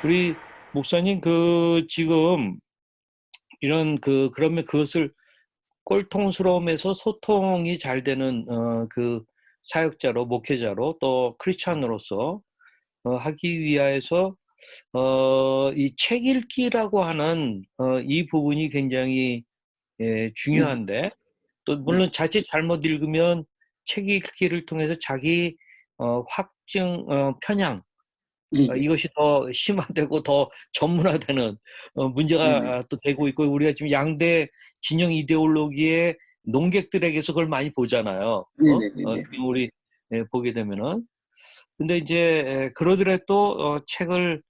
우리 목사님, 지금 그러면 그것을 꼴통스러움에서 소통이 잘 되는, 사역자로, 목회자로, 또 크리스찬으로서, 하기 위해서, 이 책 읽기라고 하는, 이 부분이 굉장히, 네네. 중요한데, 또, 네. 물론 자칫 잘못 읽으면 책 읽기를 통해서 자기, 편향, 네네. 이것이 더 심화되고 더 전문화되는 네네. 문제가 또 되고 있고, 우리가 지금 양대 진영 이데올로기의 논객들에게서 그걸 많이 보잖아요. 네네네네. 지금 우리 보게 되면은. 근데 이제 그러더라도 책을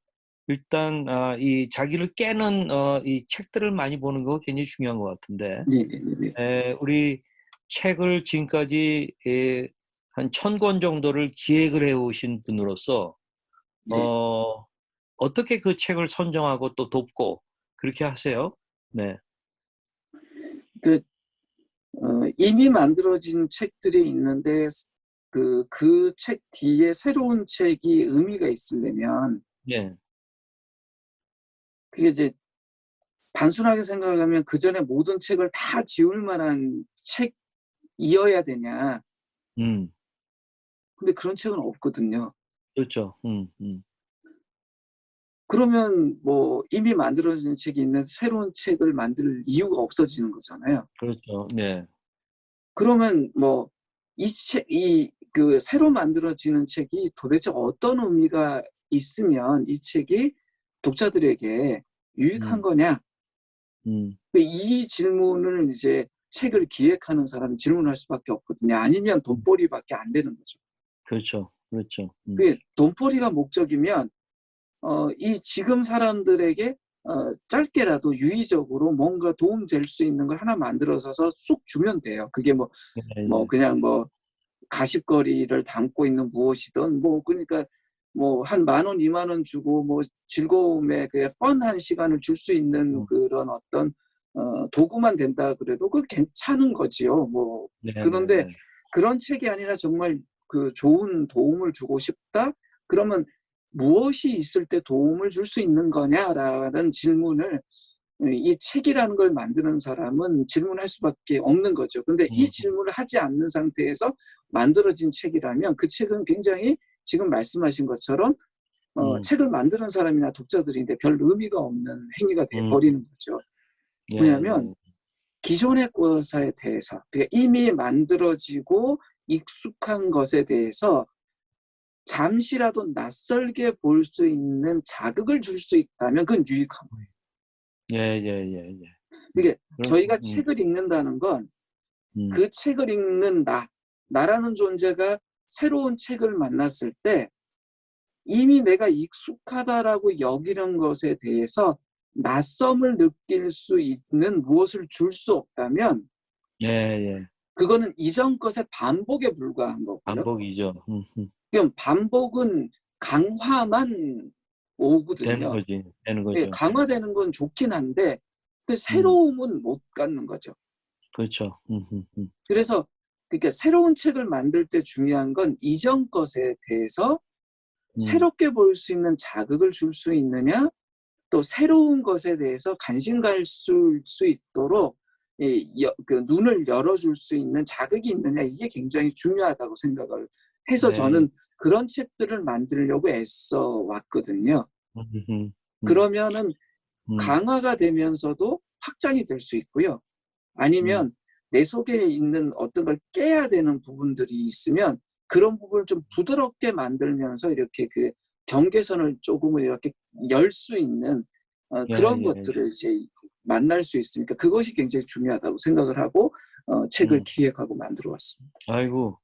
일단 이 자기를 깨는 이 책들을 많이 보는 거 굉장히 중요한 것 같은데, 네네네네. 우리 책을 지금까지 한 1,000권 정도를 기획을 해오신 분으로서 네. 어, 어떻게 그 책을 선정하고 또 돕고 그렇게 하세요? 네. 그, 이미 만들어진 책들이 있는데, 그 책 뒤에 새로운 책이 의미가 있으려면, 예. 그게 이제 단순하게 생각하면 그 전에 모든 책을 다 지울 만한 책이어야 되냐. 음. 근데 그런 책은 없거든요. 그렇죠. 그러면 뭐 이미 만들어진 책이 있는데 새로운 책을 만들 이유가 없어지는 거잖아요. 그렇죠. 네. 그러면 뭐 새로 만들어지는 책이 도대체 어떤 의미가 있으면 이 책이 독자들에게 유익한 음. 거냐? 음. 이 질문을 이제 책을 기획하는 사람이 질문할 수밖에 없거든요. 아니면 음. 돈벌이밖에 안 되는 거죠. 그렇죠. 그렇죠. 그게 돈벌이가 목적이면 이 지금 사람들에게 짧게라도 유의적으로 뭔가 도움될 수 있는 걸 하나 만들어서 쑥 주면 돼요. 그게 예, 예. 그냥 가십거리를 담고 있는 무엇이든 그러니까 한 10,000원, 20,000원 주고 즐거움의 그 펀한 시간을 줄 수 있는 음. 그런 어떤 도구만 된다 그래도 그 괜찮은 거지요. 네, 네, 그런데 네. 그런 책이 아니라 정말 그 좋은 도움을 주고 싶다? 그러면 무엇이 있을 때 도움을 줄 수 있는 거냐라는 질문을 이 책이라는 걸 만드는 사람은 질문할 수밖에 없는 거죠. 근데 이 음. 질문을 하지 않는 상태에서 만들어진 책이라면 그 책은 굉장히 지금 말씀하신 것처럼 음. 책을 만드는 사람이나 독자들인데 별 의미가 없는 행위가 돼 음. 버리는 거죠. 예, 왜냐하면 예. 기존의 것에 대해서 그러니까 이미 만들어지고 익숙한 것에 대해서 잠시라도 낯설게 볼 수 있는 자극을 줄 수 있다면 그건 유익한 거예요. 예, 예, 예, 예. 이게 그럼, 저희가 책을 읽는다는 건 음. 그 책을 읽는 나라는 존재가 새로운 책을 만났을 때 이미 내가 익숙하다라고 여기는 것에 대해서 낯섦을 느낄 수 있는 무엇을 줄 수 없다면 예, 예. 그거는 이전 것의 반복에 불과한 거고요. 반복이죠. 그럼 반복은 강화만 되는 오거든요. 거지. 되는 예, 거죠. 강화되는 건 좋긴 한데 그 음. 새로움은 못 갖는 거죠. 그렇죠. 그래서 그러니까 새로운 책을 만들 때 중요한 건 이전 것에 대해서 음. 새롭게 볼 수 있는 자극을 줄 수 있느냐, 또 새로운 것에 대해서 관심 가질 수 있도록 그 눈을 열어줄 수 있는 자극이 있느냐, 이게 굉장히 중요하다고 생각을 해서 예, 예. 저는 그런 책들을 만들려고 애써 왔거든요. 음. 음. 그러면은 음. 강화가 되면서도 확장이 될 수 있고요. 음. 아니면 내 속에 있는 어떤 걸 깨야 되는 부분들이 있으면 그런 부분을 좀 부드럽게 만들면서 이렇게 그 경계선을 조금은 이렇게 열 수 있는 예, 그런 예, 예. 것들을 이제 만날 수 있으니까 그것이 굉장히 중요하다고 생각을 하고 책을 음. 기획하고 만들어 왔습니다. 아이고,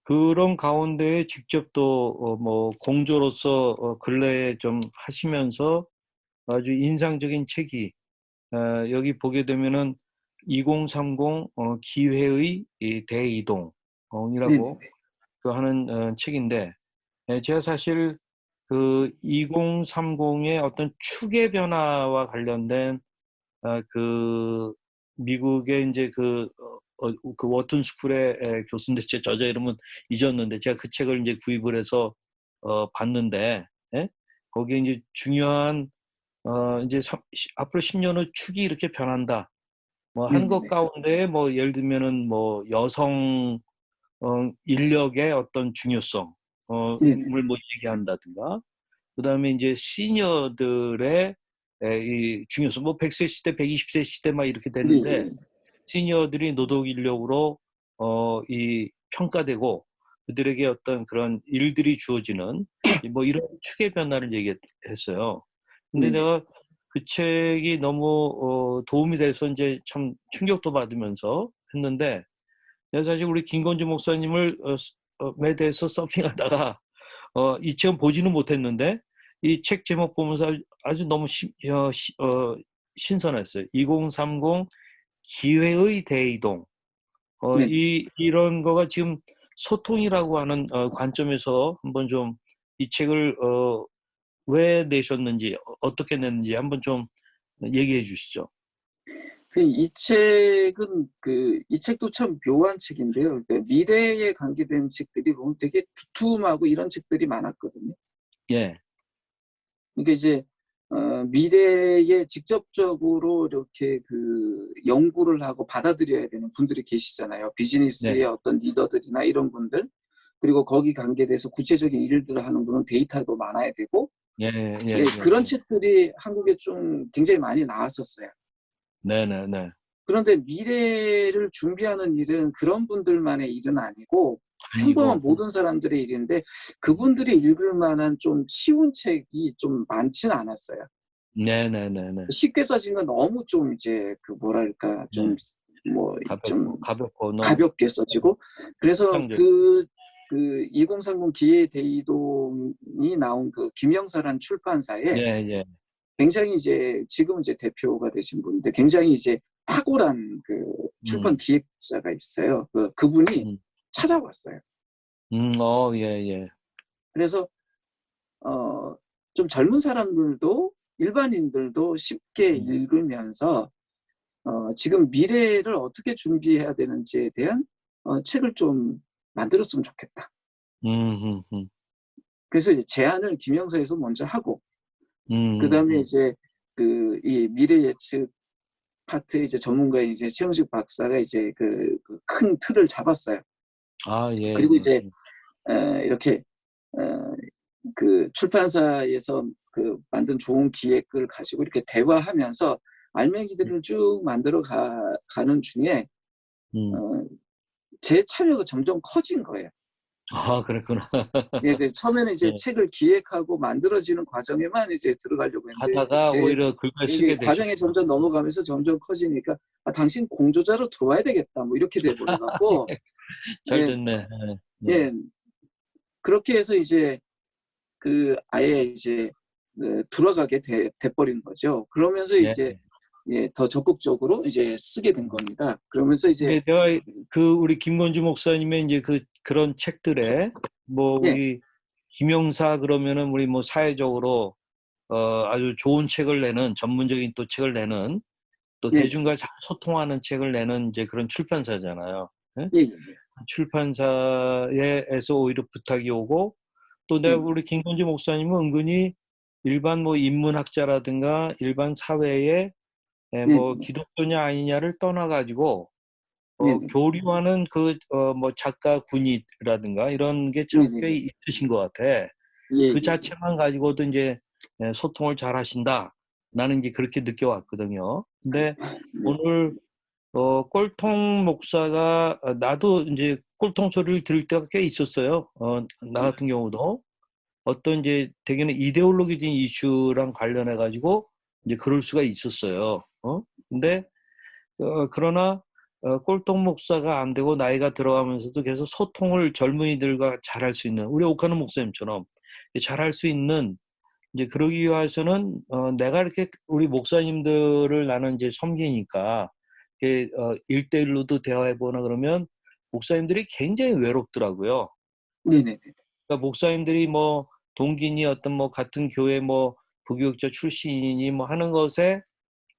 그런 가운데 직접 또, 공조로서, 근래에 좀 하시면서 아주 인상적인 책이, 여기 보게 되면은 2030, 기회의 이 대이동이라고 네네네. 그 하는, 책인데, 제가 사실 그 2030의 어떤 축의 변화와 관련된, 미국의 이제 그 워튼 스쿨의 교수인데 제 저자 이름은 잊었는데 제가 그 책을 이제 구입을 해서 봤는데, 예? 거기에 이제 중요한 이제 앞으로 10년 후 축이 이렇게 변한다. 뭐 하는 것 네네네. 가운데 뭐 예를 들면은 뭐 여성 인력의 어떤 중요성 네네. 을 뭐 얘기한다든가, 그다음에 이제 시니어들의 이 중요성, 뭐 100세 시대, 120세 시대 막 이렇게 예, 되는데 예. 시니어들이 노동 인력으로 이 평가되고 그들에게 어떤 그런 일들이 주어지는 뭐 이런 축의 변화를 얘기했어요. 근데 네네. 내가 그 책이 너무 도움이 돼서 이제 참 충격도 받으면서 했는데, 내가 사실 우리 김건주 목사님을 에 대해서 서핑하다가 이 책은 보지는 못했는데 이 책 제목 보면서 아주 너무 신선했어요. 2030 기회의 대이동. 네네. 이런 거가 지금 소통이라고 하는 관점에서 한번 좀 이 책을 왜 내셨는지, 어떻게 냈는지 한번 좀 얘기해 주시죠. 이 책은 이 책도 참 묘한 책인데요. 미래에 관계된 책들이 보면 되게 두툼하고 이런 책들이 많았거든요. 예, 그러니까 이제 미래에 직접적으로 이렇게 연구를 하고 받아들여야 되는 분들이 계시잖아요. 네, 비즈니스의 어떤 리더들이나 이런 분들. 그리고 거기 관계돼서 구체적인 일들을 하는 분은 데이터도 많아야 되고, 예, 예, 예, 예, 그런 예. 책들이 한국에 좀 굉장히 많이 나왔었어요. 네, 네, 네. 그런데 미래를 준비하는 일은 그런 분들만의 일은 아니고 평범한 아니고, 모든 사람들의 일인데, 그분들이 읽을 만한 좀 쉬운 책이 좀 많지는 않았어요. 네, 네, 네, 네. 쉽게 써진 건 너무 좀 이제 뭐랄까 좀 네. 뭐 좀 가볍고 너무 가볍게 써지고, 그래서 추상적. 2030 기회 대이동이 나온 김영사란 출판사에 예, 예. 굉장히 이제 지금 이제 대표가 되신 분인데 굉장히 이제 탁월한 출판 음, 기획자가 있어요. 그분이 음, 찾아왔어요. 예, 예. 그래서 어, 좀 젊은 사람들도 일반인들도 쉽게 음, 읽으면서 지금 미래를 어떻게 준비해야 되는지에 대한 책을 좀 만들었으면 좋겠다. 음, 음, 그래서 이제 제안을 김영사에서 먼저 하고, 음, 그다음에 음. 이제 이 미래 예측 파트 이제 전문가인 이제 최영식 박사가 이제 큰 틀을 잡았어요. 아, 예, 그리고 예. 이제 이렇게 어, 출판사에서 만든 좋은 기획을 가지고 이렇게 대화하면서 알맹이들을 쭉 만들어 가는 중에 음. 어, 제 참여가 점점 커진 거예요. 아, 그랬구나. 예, 처음에는 이제 예. 책을 기획하고 만들어지는 과정에만 이제 들어가려고 했는데 하다가 오히려 글을 이게 쓰게 과정에 되셨구나. 점점 넘어가면서 점점 커지니까 당신 공조자로 들어와야 되겠다 뭐 이렇게 돼 버려 갖고, 잘 예, 됐네. 예, 네. 예, 그렇게 해서 이제 아예 이제 들어가게 돼버린 거죠. 그러면서 예. 이제 예, 더 적극적으로 이제 쓰게 된 겁니다. 그러면서 이제 근데 내가 우리 김건주 목사님의 이제 그런 책들에 뭐 예, 우리 김영사 그러면은 우리 뭐 사회적으로 아주 좋은 책을 내는, 전문적인 또 책을 내는, 또 네네, 대중과 잘 소통하는 책을 내는 이제 그런 출판사잖아요. 예? 예, 예, 예, 출판사에서 오히려 부탁이 오고, 또 예, 내가 우리 김건주 목사님은 은근히 일반 뭐 인문학자라든가 일반 사회에 네, 뭐 네, 기독교냐 아니냐를 떠나가지고 네, 네, 교류하는 뭐 작가 군이라든가 이런 게 네, 참 네, 꽤 네, 있으신 것 같아. 예, 그 예, 자체만 가지고도 이제 소통을 잘 하신다. 나는 이제 그렇게 느껴왔거든요. 근데 예, 오늘 꼴통 목사가 나도 이제 꼴통 소리를 들을 때가 꽤 있었어요. 나 같은 경우도 어떤 이제 대개는 이데올로기적인 이슈랑 관련해 가지고 이제 그럴 수가 있었어요. 근데 그러나 꼴통 목사가 안 되고 나이가 들어가면서도 계속 소통을 젊은이들과 잘할 수 있는 우리 오카노 목사님처럼 잘할 수 있는, 이제 그러기 위해서는 내가 이렇게 우리 목사님들을 나는 이제 섬기니까 이렇게 1대1로도 대화해보나 그러면 목사님들이 굉장히 외롭더라고요. 네, 네, 네, 그러니까 목사님들이 뭐 동기니 어떤 뭐 같은 교회 뭐 부교육자 출신이니 뭐 하는 것에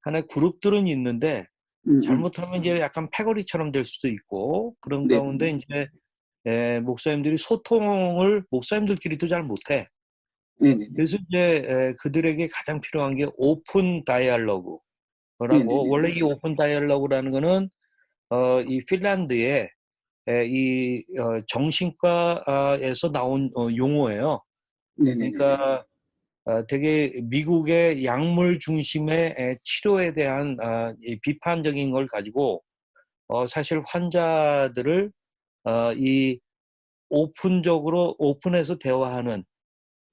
하나의 그룹들은 있는데 잘못하면 이제 약간 패거리처럼 될 수도 있고, 그런 네, 네, 가운데 이제 목사님들이 소통을 목사님들끼리도 잘 못해. 네네네. 그래서 이제 그들에게 가장 필요한 게 오픈 다이얼로그라고. 네네네. 원래 이 오픈 다이얼로그라는 거는 이 핀란드의 정신과에서 나온 용어예요. 네네네네. 그러니까 되게 미국의 약물 중심의 치료에 대한 이 비판적인 걸 가지고 사실 환자들을 이 오픈적으로 오픈해서 대화하는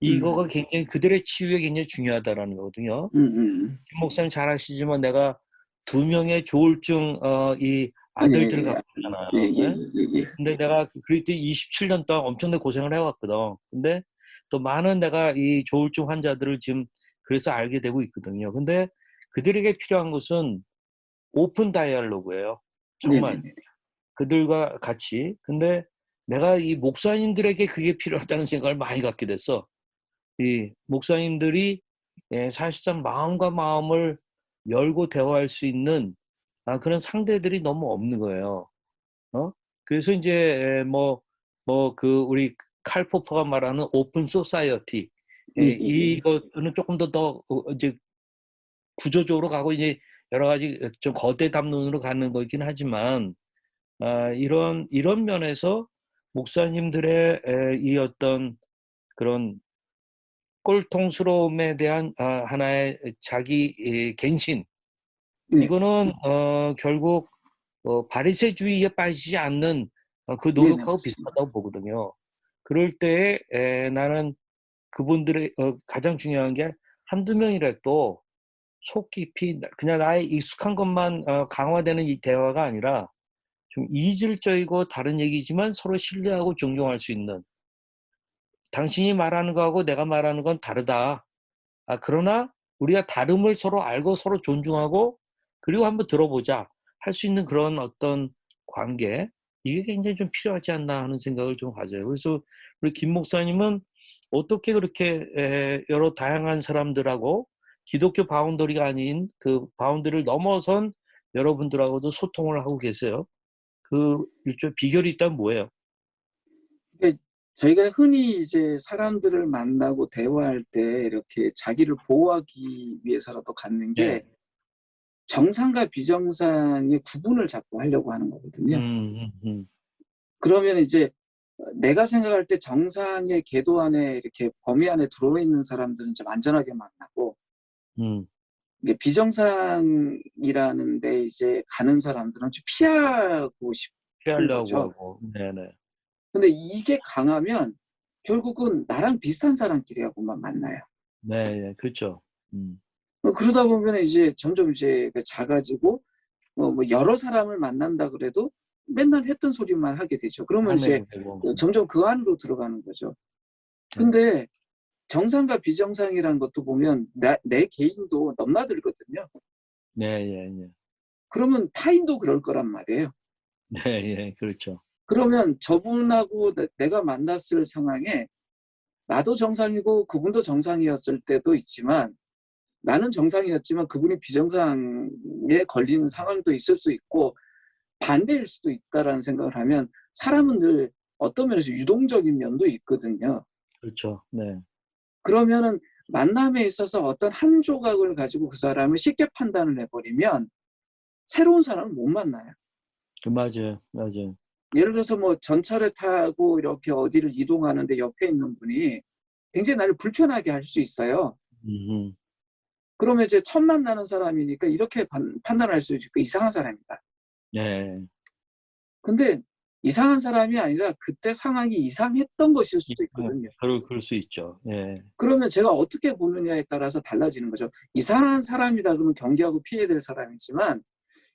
이거가 음. 굉장히 그들의 치유에 굉장히 중요하다라는 거거든요. 음음. 김 목사님 잘 아시지만 내가 두 명의 조울증 이 아들들을 예예예. 갖고 있잖아요. 예? 예예예예예. 근데 내가 그때 27년 동안 엄청나게 고생을 해왔거든. 근데 또 많은 내가 이 조울증 환자들을 지금 그래서 알게 되고 있거든요. 근데 그들에게 필요한 것은 오픈 다이얼로그예요. 정말 네네네. 그들과 같이. 근데 내가 이 목사님들에게 그게 필요하다는 생각을 많이 갖게 됐어. 이 목사님들이 사실상 마음과 마음을 열고 대화할 수 있는 그런 상대들이 너무 없는 거예요. 어? 그래서 이제 그 우리 칼 포퍼가 말하는 오픈 소사이어티 예예예. 이거는 조금 더 이제 구조적으로 가고 이제 여러 가지 좀 거대 담론으로 가는 거긴 하지만 이런 면에서 목사님들의 이 어떤 그런 꼴통스러움에 대한 하나의 자기 갱신 네. 이거는 결국 바리새주의에 빠지지 않는 그 네네. 노력하고 맞습니다. 비슷하다고 보거든요. 그럴 때에 나는 그분들의 가장 중요한 게 한두 명이라도 속 깊이 그냥 나의 익숙한 것만 강화되는 이 대화가 아니라 좀 이질적이고 다른 얘기지만 서로 신뢰하고 존경할 수 있는 당신이 말하는 거하고 내가 말하는 건 다르다. 그러나 우리가 다름을 서로 알고 서로 존중하고 그리고 한번 들어보자 할 수 있는 그런 어떤 관계 이게 굉장히 좀 필요하지 않나 하는 생각을 좀 가져요. 그래서 우리 김 목사님은 어떻게 그렇게 여러 다양한 사람들하고 기독교 바운더리가 아닌 그 바운더리를 넘어선 여러분들하고도 소통을 하고 계세요. 그 일종 비결이 있다면 뭐예요? 그러니까 저희가 흔히 이제 사람들을 만나고 대화할 때 이렇게 자기를 보호하기 위해서라도 갖는 게 네. 정상과 비정상의 구분을 자꾸 하려고 하는 거거든요. 그러면 이제 내가 생각할 때 정상의 궤도 안에 이렇게 범위 안에 들어와 있는 사람들은 좀 안전하게 만나고 음. 이게 비정상이라는 데 이제 가는 사람들은 좀 피하고 싶은 피하려고 거죠. 하고. 네네. 근데 이게 강하면 결국은 나랑 비슷한 사람끼리하고만 만나요. 네, 예, 그렇죠. 음. 그러다 보면 이제 점점 이제 작아지고 여러 사람을 만난다 그래도 맨날 했던 소리만 하게 되죠. 그러면 이제 화내게 되고. 점점 그 안으로 들어가는 거죠. 네. 근데 정상과 비정상이라는 것도 보면 내 개인도 넘나들거든요. 네, 예, 예. 그러면 타인도 그럴 거란 말이에요. 네, 예, 그렇죠. 그러면 저분하고 내가 만났을 상황에 나도 정상이고 그분도 정상이었을 때도 있지만 나는 정상이었지만 그분이 비정상에 걸리는 상황도 있을 수 있고 반대일 수도 있다라는 생각을 하면 사람은 늘 어떤 면에서 유동적인 면도 있거든요. 그렇죠. 네. 그러면은 만남에 있어서 어떤 한 조각을 가지고 그 사람을 쉽게 판단을 해버리면 새로운 사람을 못 만나요. 맞아요. 맞아요. 예를 들어서 뭐 전철을 타고 이렇게 어디를 이동하는데 옆에 있는 분이 굉장히 나를 불편하게 할 수 있어요. 음음. 그러면 이제 처음 만나는 사람이니까 이렇게 판단할 수 있고 이상한 사람이다. 네. 근데 이상한 사람이 아니라 그때 상황이 이상했던 것일 이 수도 있거든요. 그럴 수 있죠. 예. 그러면 제가 어떻게 보느냐에 따라서 달라지는 거죠. 이상한 사람이다 그러면 경계하고 피해야 될 사람이지만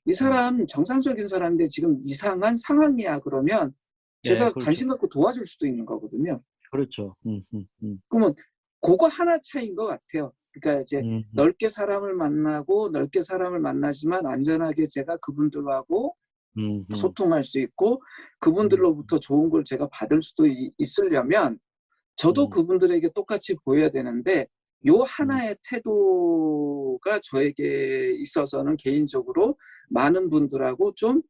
이 음. 사람 정상적인 사람인데 지금 이상한 상황이야 그러면 네, 제가 그렇죠. 관심 갖고 도와줄 수도 있는 거거든요. 그렇죠. 그러면 고거 하나 차이인 것 같아요. 그러니까 이제 음음. 넓게 사람을 만나고 넓게 사람을 만나지만 안전하게 제가 그분들하고 음음. 소통할 수 있고 음. 그분들로부터 좋은 걸 제가 받을 수도 있으려면 저도 음. 그분들에게 똑같이 보여야 되는데 요 음. 하나의 태도가 저에게 있어서는 개인적으로 많은 분들하고 좀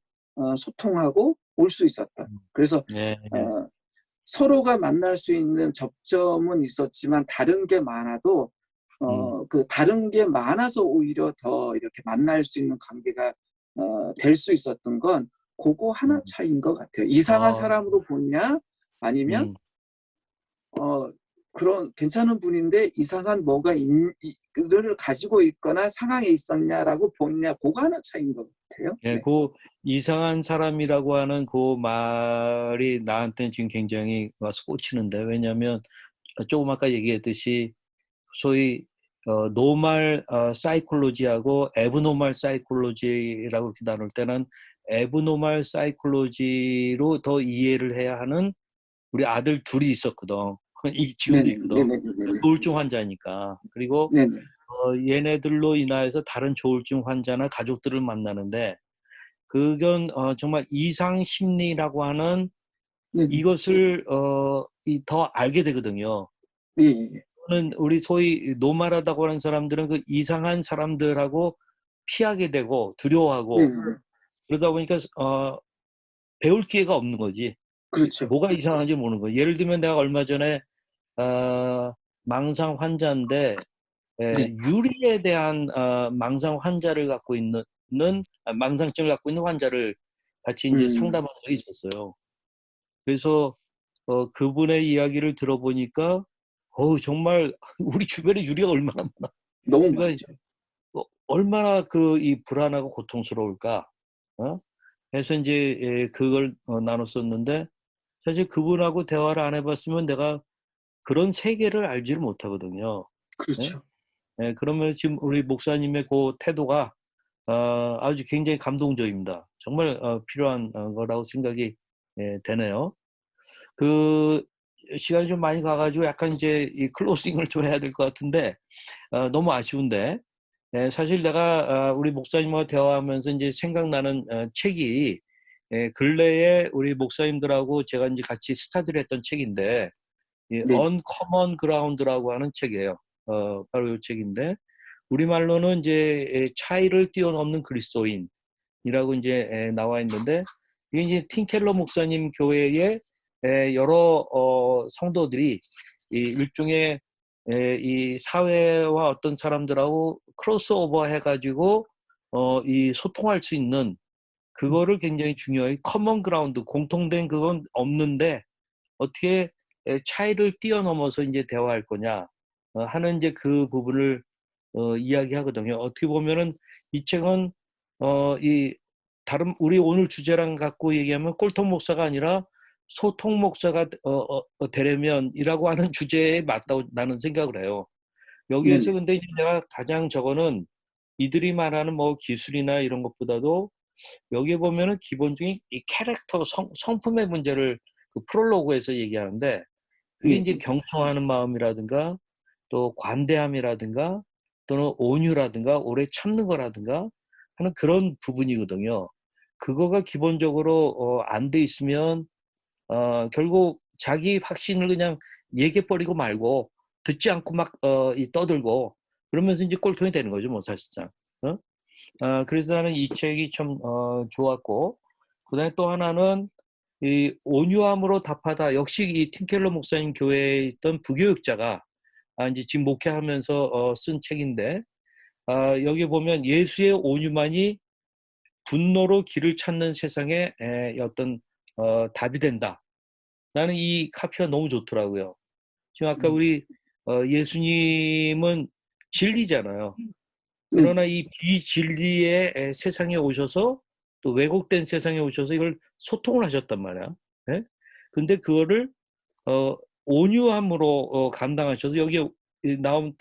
소통하고 올 수 있었다. 그래서 예, 예. 어 서로가 만날 수 있는 접점은 있었지만 다른 게 많아도 그 다른 게 많아서 오히려 더 이렇게 만날 수 있는 관계가 될 수 있었던 건 그거 하나 음, 차이인 것 같아요. 이상한 어, 사람으로 보냐 아니면 음, 그런 괜찮은 분인데 이상한 뭐가 를 가지고 있거나 상황에 있었냐라고 보냐 그거 하나 차이인 것 같아요. 예, 네. 그 이상한 사람이라고 하는 그 말이 나한테는 지금 굉장히 와서 꽂히는데, 왜냐하면 조금 아까 얘기했듯이 소위 노말 사이콜로지하고 에브노말 사이콜로지라고 이렇게 나눌 때는 에브노말 사이콜로지로 더 이해를 해야 하는 우리 아들 둘이 있었거든. 지금도 네네, 있거든. 네네네네. 조울증 환자니까. 그리고 네네. 얘네들로 인하여서 다른 조울증 환자나 가족들을 만나는데, 그건 정말 이상 심리라고 하는 네네. 이것을 더 알게 되거든요. 예, 예, 예. 저는 우리 소위 노말하다고 하는 사람들은 그 이상한 사람들하고 피하게 되고 두려워하고, 네네. 그러다 보니까 배울 기회가 없는 거지. 그렇죠. 뭐가 이상한지 모르는 거예요. 예를 들면 내가 얼마 전에 어, 망상 환자인데, 네. 유리에 대한 망상 환자를 갖고 있는 망상증을 갖고 있는 환자를 같이 이제 음, 상담한 적이 있었어요. 그래서 그분의 이야기를 들어보니까 정말 우리 주변에 유리가 얼마나 많아. 너무 그러니까 많죠. 얼마나 그 이 불안하고 고통스러울까. 어? 해서 이제 그걸 나눴었는데, 사실 그분하고 대화를 안 해봤으면 내가 그런 세계를 알지를 못하거든요. 예? 그렇죠. 예, 그러면 지금 우리 목사님의 그 태도가 아주 굉장히 감동적입니다. 정말 필요한 거라고 생각이 되네요. 그 시간이 좀 많이 가가지고 약간 이제 이 클로징을 좀 해야 될 것 같은데, 너무 아쉬운데, 사실 내가 우리 목사님과 대화하면서 이제 생각나는 책이, 근래에 우리 목사님들하고 제가 이제 같이 스타디를 했던 책인데, 이 네. Uncommon Ground라고 하는 책이에요. 바로 이 책인데, 우리말로는 이제 차이를 뛰어넘는 그리스도인이라고 이제 나와 있는데, 이게 이제 틴켈러 목사님 교회의 여러 성도들이 이 일종의 이 사회와 어떤 사람들하고 크로스오버 해가지고 이 소통할 수 있는 그거를 굉장히 중요하게 커먼 그라운드 공통된 그건 없는데 어떻게 차이를 뛰어넘어서 이제 대화할 거냐 하는 이제 그 부분을 이야기하거든요. 어떻게 보면은 이 책은 이 다른 우리 오늘 주제랑 갖고 얘기하면 꼴통 목사가 아니라 소통 목사가 되려면이라고 하는 주제에 맞다고 나는 생각을 해요. 여기에서 네네. 근데 이제 내가 가장 저거는 이들이 말하는 뭐 기술이나 이런 것보다도 여기에 보면은 기본적인 이 캐릭터 성품의 문제를 그 프롤로그에서 얘기하는데 그게 예. 이제 경청하는 마음이라든가 또 관대함이라든가 또는 온유라든가 오래 참는 거라든가 하는 그런 부분이거든요. 그거가 기본적으로 안 돼 있으면 결국 자기 확신을 그냥 얘기해버리고 말고 듣지 않고 막 떠들고 그러면서 이제 꼴통이 되는 거죠, 뭐 사실상. 어? 그래서 나는 이 책이 참 좋았고 그다음에 또 하나는 이 온유함으로 답하다. 역시 이 팀켈러 목사님 교회에 있던 부교육자가 이제 지금 목회하면서 쓴 책인데 여기 보면 예수의 온유만이 분노로 길을 찾는 세상에 어떤 답이 된다. 나는 이 카피가 너무 좋더라고요. 지금 아까 우리 예수님은 진리잖아요. 네. 그러나 이 비진리의 세상에 오셔서 또 왜곡된 세상에 오셔서 이걸 소통을 하셨단 말이야. 예? 근데 그거를 온유함으로 감당하셔서 여기에 나온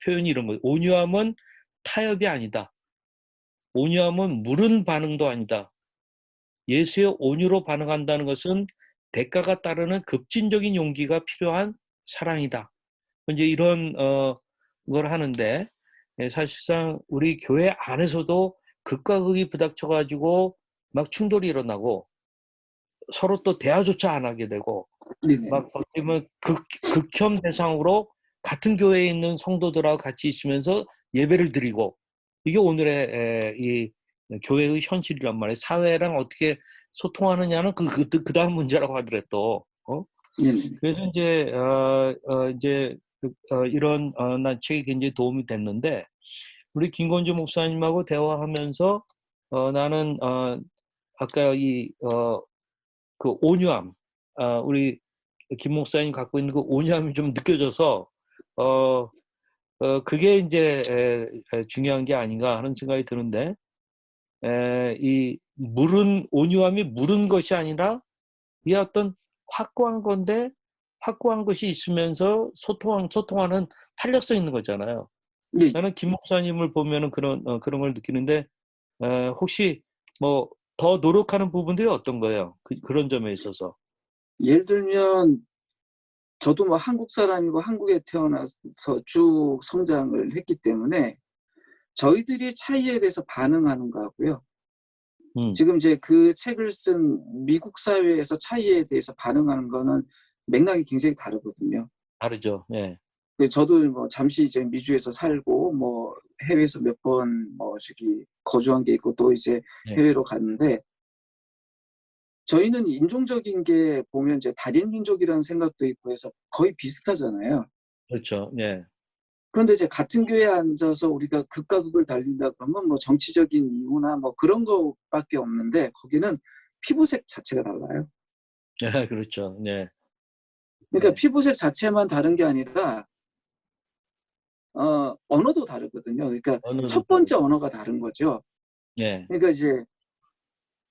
표현이 이런 거예요. 온유함은 타협이 아니다. 온유함은 물은 반응도 아니다. 예수의 온유로 반응한다는 것은 대가가 따르는 급진적인 용기가 필요한 사랑이다. 이제 이런 걸 하는데 사실상 우리 교회 안에서도 극과 극이 부닥쳐가지고 막 충돌이 일어나고 서로 또 대화조차 안 하게 되고 네네. 막 어떻게 보면 극혐 대상으로 같은 교회에 있는 성도들하고 같이 있으면서 예배를 드리고 이게 오늘의 교회의 현실이란 말이에요. 사회랑 어떻게 소통하느냐는 그 다음 문제라고 하더래 또. 네네. 그래서 이제 이런 난 책이 굉장히 도움이 됐는데 우리 김건주 목사님하고 대화하면서 나는 아까 그 온유함, 우리 김 목사님 갖고 있는 그 온유함이 좀 느껴져서 그게 이제 중요한 게 아닌가 하는 생각이 드는데 이 온유함이 무른 것이 아니라 이 어떤 확고한 건데 확고한 것이 있으면서 소통하는 탄력성 있는 거잖아요. 예, 나는 김 목사님을 보면은 그런 걸 느끼는데 혹시 뭐 더 노력하는 부분들이 어떤 거예요? 그런 점에 있어서. 예를 들면 저도 뭐 한국 사람이고 한국에 태어나서 쭉 성장을 했기 때문에 저희들이 차이에 대해서 반응하는 거하고요. 음, 지금 이제 그 책을 쓴 미국 사회에서 차이에 대해서 반응하는 거는 맥락이 굉장히 다르거든요. 다르죠. 예. 저도 뭐 잠시 이제 미주에서 살고 뭐 해외에서 몇 번 뭐 저기 거주한 게 있고 또 이제 예. 해외로 갔는데 저희는 인종적인 게 보면 이제 다른 민족이라는 생각도 있고 해서 거의 비슷하잖아요. 그렇죠. 예. 그런데 이제 같은 교회에 앉아서 우리가 극과 극을 달린다 그러면 뭐 정치적인 이유나 뭐 그런 거밖에 없는데 거기는 피부색 자체가 달라요. 예, 그렇죠. 예. 그러니까 예. 피부색 자체만 다른 게 아니라 언어도 다르거든요. 그러니까 언어도 첫 번째 다르고. 언어가 다른 거죠. 예. 그러니까 이제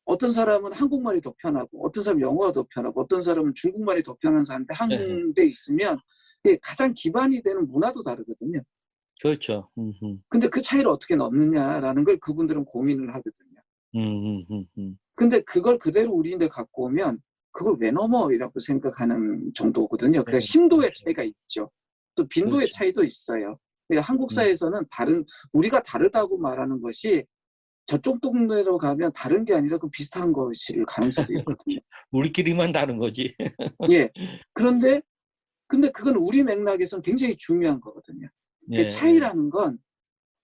어떤 사람은 한국말이 더 편하고 어떤 사람은 영어가 더 편하고 어떤 사람은 중국말이 더 편한 사람인데 예. 한 데 있으면 이게 가장 기반이 되는 문화도 다르거든요. 그렇죠. 근데 그 차이를 어떻게 넘느냐라는 걸 그분들은 고민을 하거든요. 음, 음, 음, 음. 근데 그걸 그대로 우리인데 갖고 오면 그걸 왜 넘어? 이라고 생각하는 정도거든요. 예, 그러니까 심도의 그렇죠. 차이가 있죠. 또 빈도의 그렇죠. 차이도 있어요. 그러니까 한국 음. 사회에서는 우리가 다르다고 말하는 것이 저쪽 동네로 가면 다른 게 아니라 그 비슷한 것일 가능성도 있거든요. 우리끼리만 다른 거지. 예. 그런데 근데 그건 우리 맥락에서는 굉장히 중요한 거거든요. 예, 그 예. 차이라는 건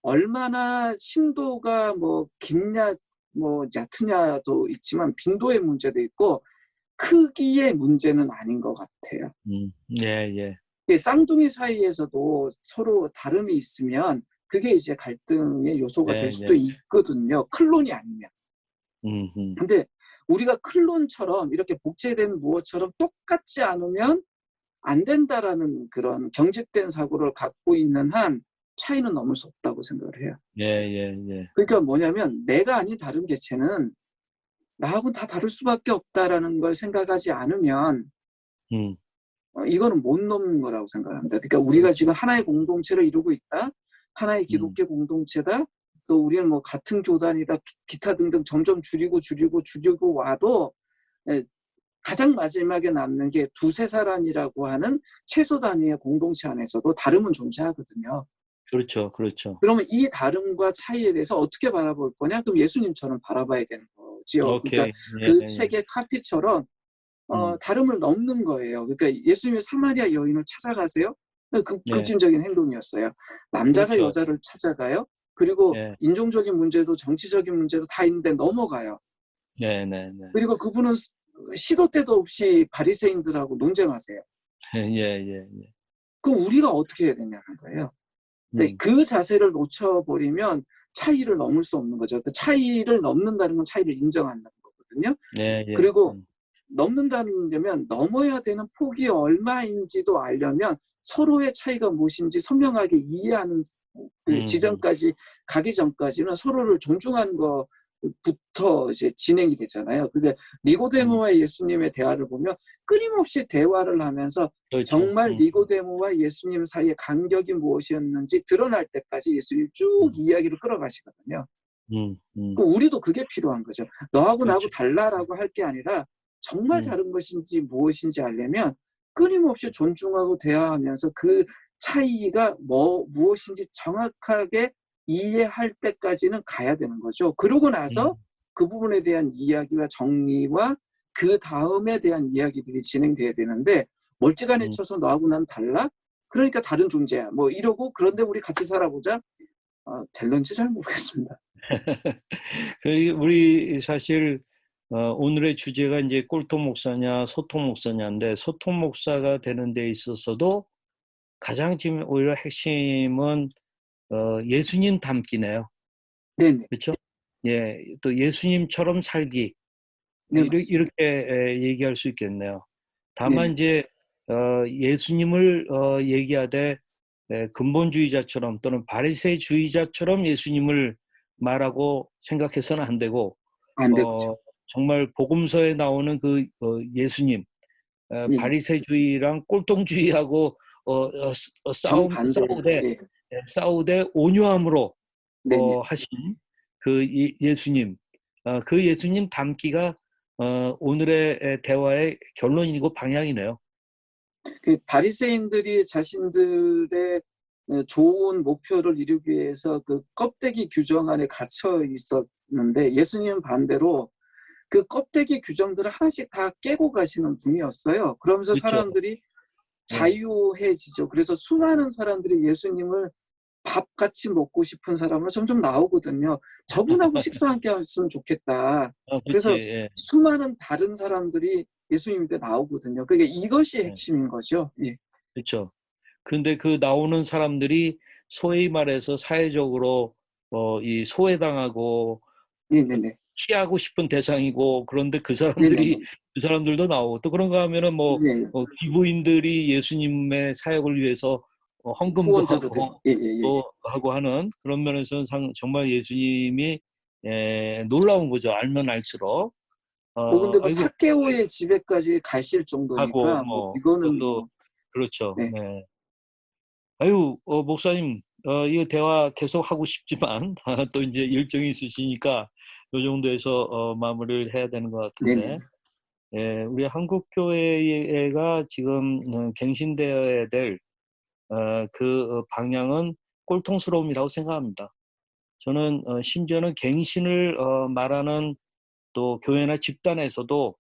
얼마나 심도가 뭐 깊냐 뭐 얕으냐도 있지만 빈도의 문제도 있고 크기의 문제는 아닌 것 같아요. 예, 예. 쌍둥이 사이에서도 서로 다름이 있으면 그게 이제 갈등의 요소가 될 예, 수도 예. 있거든요. 클론이 아니면. 음. 근데 우리가 클론처럼 이렇게 복제된 무엇처럼 똑같지 않으면 안 된다라는 그런 경직된 사고를 갖고 있는 한 차이는 넘을 수 없다고 생각을 해요. 예, 예, 예. 그러니까 뭐냐면 내가 아닌 다른 개체는 나하고는 다 다를 수밖에 없다라는 걸 생각하지 않으면 음. 이거는 못 넘는 거라고 생각합니다. 그러니까 우리가 그렇죠. 지금 하나의 공동체를 이루고 있다. 하나의 음. 기독교 공동체다. 또 우리는 뭐 같은 교단이다. 기타 등등 점점 줄이고 와도 가장 마지막에 남는 게 두세 사람이라고 하는 최소 단위의 공동체 안에서도 다름은 존재하거든요. 그렇죠. 그렇죠. 그러면 이 다름과 차이에 대해서 어떻게 바라볼 거냐? 그럼 예수님처럼 바라봐야 되는 거지요. 그러니까 오케이. 예, 그 예. 책의 카피처럼 음. 다름을 넘는 거예요. 그러니까 예수님이 사마리아 여인을 찾아가세요. 예. 급진적인 행동이었어요. 남자가 그렇죠. 여자를 찾아가요. 그리고 예. 인종적인 문제도 정치적인 문제도 다 있는데 넘어가요. 네, 네, 네. 그리고 그분은 시도 때도 없이 바리새인들하고 논쟁하세요. 예, 예, 예. 그럼 우리가 어떻게 해야 되냐는 거예요. 근데 음. 그 자세를 놓쳐버리면 차이를 넘을 수 없는 거죠. 그 차이를 넘는다는 건 차이를 인정한다는 거거든요. 예, 예. 그리고 넘는다는 면 넘어야 되는 폭이 얼마인지도 알려면 서로의 차이가 무엇인지 선명하게 이해하는 그 음. 지점까지 가기 전까지는 서로를 존중하는 것부터 이제 진행이 되잖아요. 그러니까 음. 니고데모와 예수님의 대화를 보면 끊임없이 대화를 하면서 그렇죠. 정말 니고데모와 예수님 사이의 간격이 무엇이었는지 드러날 때까지 예수님이 쭉 음. 이야기를 끌어가시거든요. 음. 우리도 그게 필요한 거죠. 너하고 나하고 그렇죠. 달라라고 할 게 아니라 정말 음. 다른 것인지 무엇인지 알려면 끊임없이 존중하고 대화하면서 그 차이가 무엇인지 정확하게 이해할 때까지는 가야 되는 거죠. 그러고 나서 음. 그 부분에 대한 이야기와 정리와 그 다음에 대한 이야기들이 진행돼야 되는데 멀찌감치 음. 쳐서 너하고 난 달라? 그러니까 다른 존재야. 뭐 이러고 그런데 우리 같이 살아보자. 될런지 잘 모르겠습니다. 우리 사실 오늘의 주제가 이제 꼴통 목사냐 소통 목사냐인데, 소통 목사가 되는 데 있어서도 가장 지금 오히려 핵심은 예수님 닮기네요. 네네. 그렇죠? 예, 또 예수님처럼 살기, 네, 맞습니다. 이렇게 얘기할 수 있겠네요. 다만 네네. 이제 예수님을 얘기하되 근본주의자처럼 또는 바리새주의자처럼 예수님을 말하고 생각해서는 안 되고, 안 되고죠. 어, 정말 복음서에 나오는 그 예수님, 예, 바리새주의랑 꼴통주의하고 정반대. 싸우되 예, 싸우되 온유함으로 네네. 하신 그 예수님, 그 예수님 닮기가 오늘의 대화의 결론이고 방향이네요. 그 바리새인들이 자신들의 좋은 목표를 이루기 위해서 그 껍데기 규정 안에 갇혀 있었는데, 예수님 반대로 그 껍데기 규정들을 하나씩 다 깨고 가시는 분이었어요. 그러면서 그렇죠. 사람들이 예. 자유해지죠. 그래서 수많은 사람들이 예수님을 밥같이 먹고 싶은 사람으로 점점 나오거든요. 저분하고 식사 함께 했으면 좋겠다. 그렇지. 그래서 예. 수많은 다른 사람들이 예수님한테 나오거든요. 그러니까 이것이 예. 핵심인 거죠. 예. 그렇죠. 근데 그 나오는 사람들이 소위 말해서 사회적으로 이 소외당하고 네네네. 피하고 싶은 대상이고, 그런데 네네네. 그 사람들도 나오고, 또 그런가 하면은 뭐 네. 기부인들이 예수님의 사역을 위해서 헌금도 후원자도 되고. 하고 예예예. 또 하고 하는 그런 면에서는 정말 예수님이 놀라운 거죠. 알면 알수록 뭐 근데 뭐 아이고 삭개오의 집에까지 가실 하고 정도니까 뭐 뭐 이거는 그것도 뭐. 그렇죠. 네. 네. 아유, 목사님, 이거 대화 계속 하고 싶지만, 또 이제 일정이 있으시니까, 이 정도에서, 마무리를 해야 되는 것 같은데, 네네네. 예, 우리 한국교회가 지금, 갱신되어야 될, 방향은 꼴통스러움이라고 생각합니다. 저는, 심지어는 갱신을, 말하는 또 교회나 집단에서도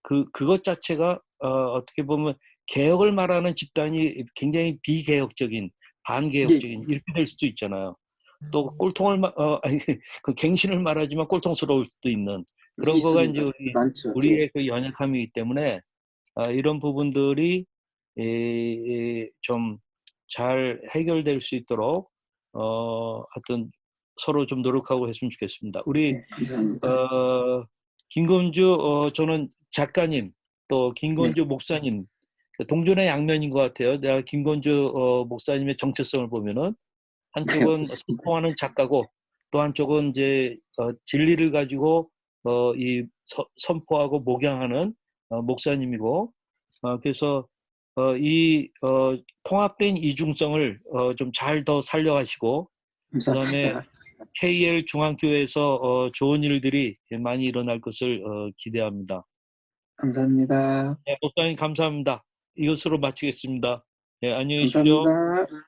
그것 자체가, 어떻게 보면 개혁을 말하는 집단이 굉장히 비개혁적인, 예. 반개혁적인 이렇게 될 수도 있잖아요. 또 아니, 그 갱신을 말하지만 꼴통스러울 수도 있는 그런 거가 이제 있습니다. 많죠. 예. 우리의 그 연약함이기 때문에 이런 부분들이 좀 잘 해결될 수 있도록 하여튼 서로 좀 노력하고 했으면 좋겠습니다. 우리 네. 감사합니다. 김건주 저는 작가님 또 네. 김건주 목사님 동전의 양면인 것 같아요. 내가 김건주 목사님의 정체성을 보면은 네, 한쪽은 알겠습니다. 소통하는 작가고 또 한쪽은 이제 진리를 가지고 선포하고 목양하는 목사님이고, 그래서 이 통합된 이중성을 좀 잘 더 살려가시고, 그다음에 감사합니다. KL 중앙교회에서 좋은 일들이 많이 일어날 것을 기대합니다. 감사합니다. 네, 목사님 감사합니다. 이것으로 마치겠습니다. 네, 안녕히 계십시오. 감사합니다.